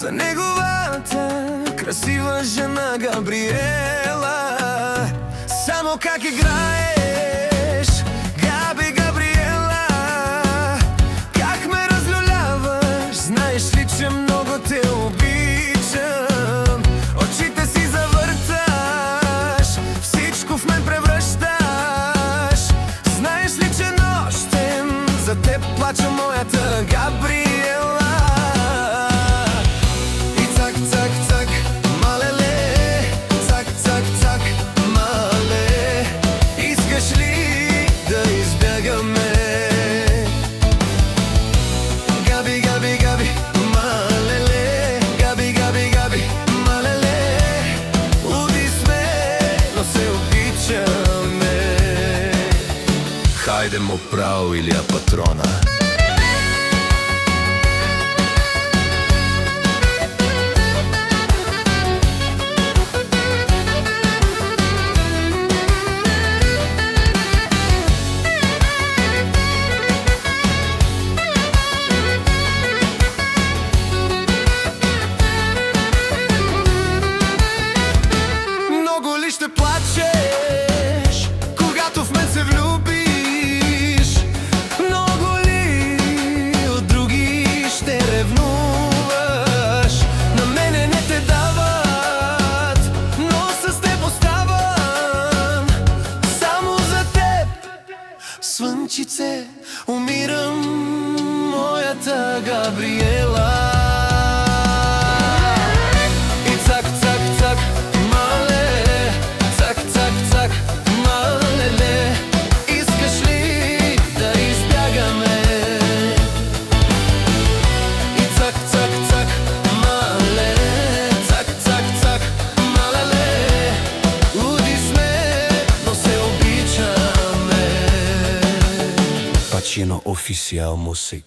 за неговата красива жена Габриела. Само как играеш, Габи, Габриела, как ме разлюляваш, знаеш ли, че много те обичам. Очите си завърташ, всичко в мен превръщаш. Знаеш ли, че нощем за теб плача моята Габриела. И цак, цак, цак, малеле, цак, цак, цак, мале, искаш ли да избягаме? Габи, Габи, Габи, малеле, Габи, Габи, Габи, малеле, луди сме, но се обичаме. Хайде му право, Илия Патрона. Много ли ще плачеш, когато в мен се влюбиш? Много ли от други ще ревнуваш? На мене не те дават, но с теб оставам. Само за теб, слънчице, умирам, моята Габриела. И цак, цак, цак, мале, цак, цак, цак, малеле, искаш ли да избягаме? И цак, цак, цак, мале, цак, цак, цак, малеле, луди сме, но се обичаме. Pacino Oficial Music.